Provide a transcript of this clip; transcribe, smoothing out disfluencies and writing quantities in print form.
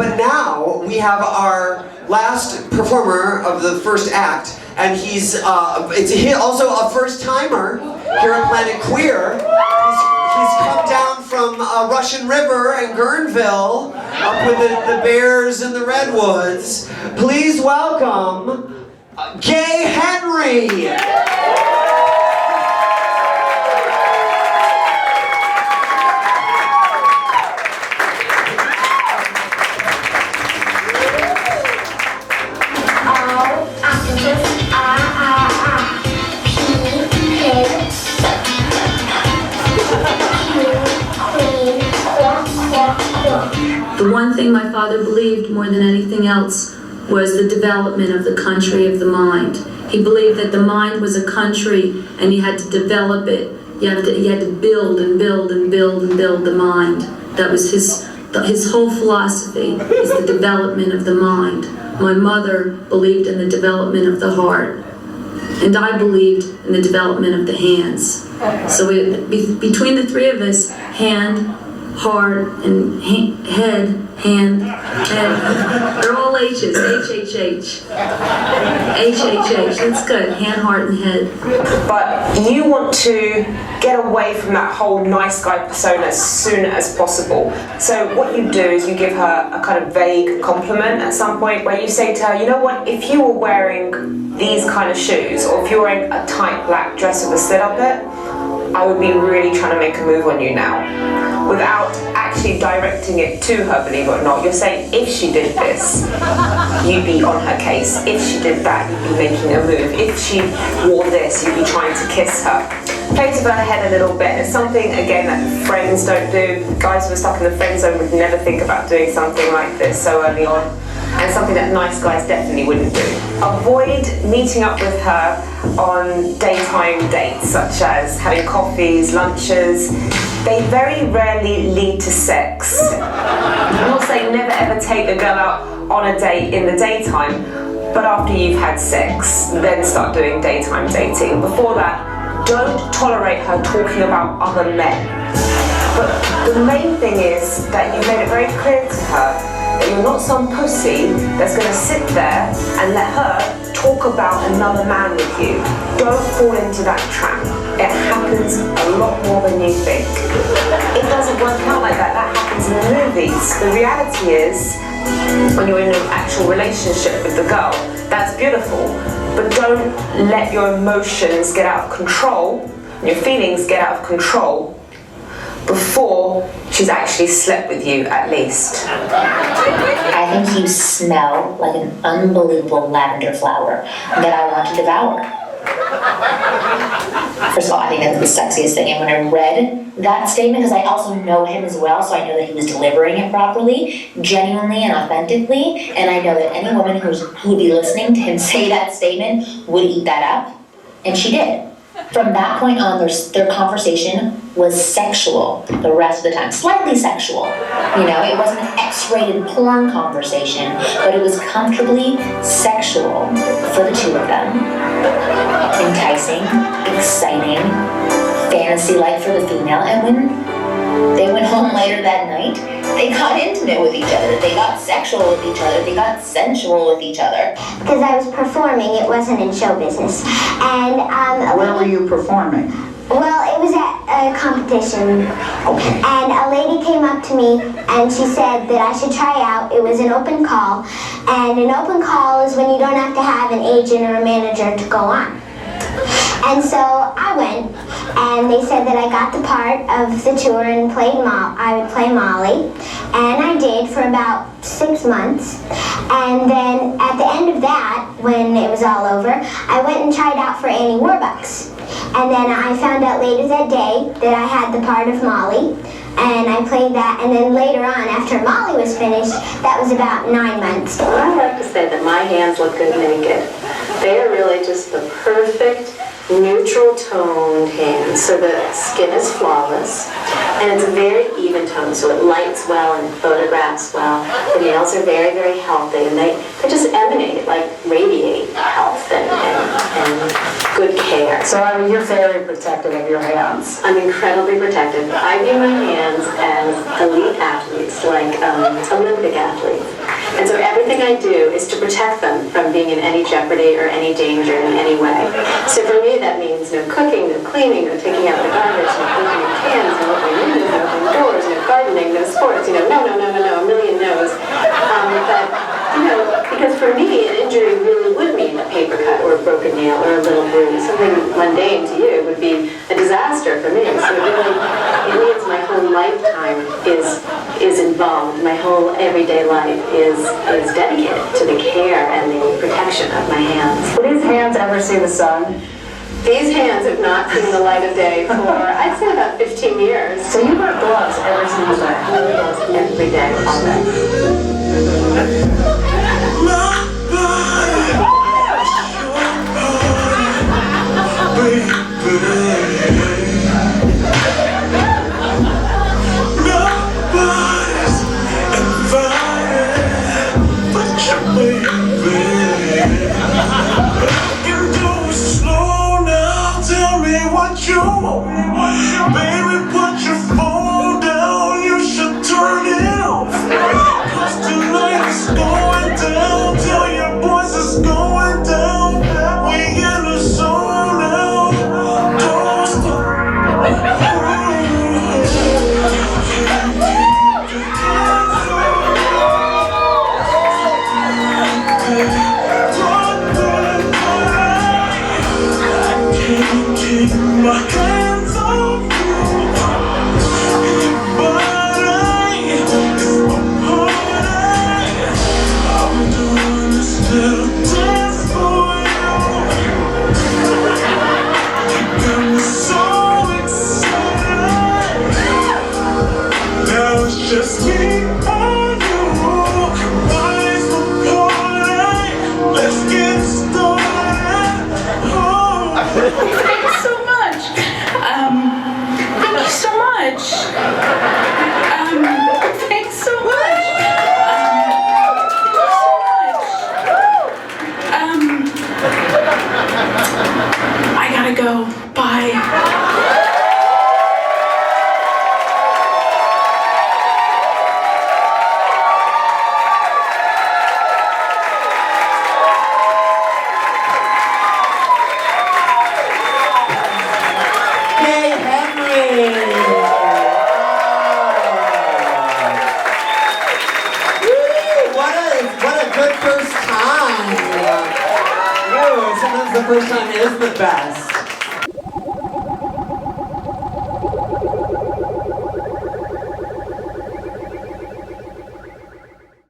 But now we have our last performer of the first act, and he's also a first-timer here at Planet Queer. He's come down from Russian River and Guerneville, up with the bears and the redwoods. Please welcome Gay Henry. The one thing my father believed more than anything else was the development of the country of the mind. He believed that the mind was a country and you had to develop it. You had to build and build and build and build the mind. That was his whole philosophy, is the development of the mind. My mother believed in the development of the heart, and I believed in the development of the hands. So between the three of us, hand, heart, and head, they're all H's, H-H-H. H-H-H, that's good, hand, heart, and head. But you want to get away from that whole nice guy persona as soon as possible. So what you do is you give her a kind of vague compliment at some point where you say to her, you know what, if you were wearing these kind of shoes, or if you're wearing a tight black dress with a slit up it, I would be really trying to make a move on you now. Without actually directing it to her, believe it or not. You're saying, if she did this, you'd be on her case. If she did that, you'd be making a move. If she wore this, you'd be trying to kiss her. Plays with her head a little bit. It's something, again, that friends don't do. Guys who are stuck in the friend zone would never think about doing something like this so early on. And something that nice guys definitely wouldn't do. Avoid meeting up with her on daytime dates, such as having coffees, lunches. They very rarely lead to sex. I'm not saying never ever take a girl out on a date in the daytime, but after you've had sex, then start doing daytime dating. Before that, don't tolerate her talking about other men. But the main thing is that you've made it very clear to her that you're not some pussy that's going to sit there and let her talk about another man with you. Don't fall into that trap. It happens a lot more than you think. It doesn't work out like that. That happens in the movies. The reality is, when you're in an actual relationship with the girl, that's beautiful. But don't let your emotions get out of control, and your feelings get out of control before she's actually slept with you, at least. I think you smell like an unbelievable lavender flower that I want to devour. First of all, I think that's the sexiest thing. And when I read that statement, because I also know him as well, so I know that he was delivering it properly, genuinely and authentically, and I know that any woman who would be listening to him say that statement would eat that up, and she did. From that point on, their conversation was sexual the rest of the time. Slightly sexual. You know, it wasn't an X-rated porn conversation, but it was comfortably sexual for the two of them. Enticing, exciting, fantasy-like for the female. And when they went home later that night, they got intimate with each other. They got sexual with each other. They got sensual with each other. Because I was performing, it wasn't in show business. And where were you performing? Well, it was at a competition. Okay. And a lady came up to me and she said that I should try out. It was an open call. And an open call is when you don't have to have an agent or a manager to go on. And so I went, and they said that I got the part of the tour and I would play Molly, and I did for about 6 months. And then at the end of that, when it was all over, I went and tried out for Annie Warbucks. And then I found out later that day that I had the part of Molly, and I played that, and then later on, after Molly was finished, that was about 9 months. I like to say that my hands look good naked. They are really just the perfect neutral toned hands, so the skin is flawless, and it's a very even tone, so it lights well and photographs well. The nails are very, very healthy, and they just emanate, like radiate health and good care. So I mean, you're very protective of your hands. I'm incredibly protective. I view my hands as elite athletes, like Olympic athletes. And so everything I do is to protect them from being in any jeopardy or any danger in any way. So for me, that means no cooking, no cleaning, no taking out the garbage, no opening cans, no opening windows, no opening doors, no gardening, no sports, no, a million no's. But, because for me, an injury really would mean a paper cut or a broken nail or a little bruise. Something mundane to you would be a disaster for me. So it means my whole lifetime is involved. My whole everyday life is dedicated to the care and the protection of my hands. Will these hands ever see the sun? These hands have not seen the light of day for, I'd say, about 15 years. So you wear gloves every single day? Yes, every day, all day. Baby, put your phone down, you should turn it off. 'Cause tonight is going down, tell your boys it's going down. We in the zone now, don't stop. I can't keep my hands off you. Your body is my party. I'm doing this little dance for you. You got me so excited. Now it's just me and you. Your body's my party. Let's get started. Oh. Thanks so much. Thank you so much. Thanks so much. I gotta go. Bye. Hey, Henry! Woo, what a good first time! Woo, sometimes the first time is the best.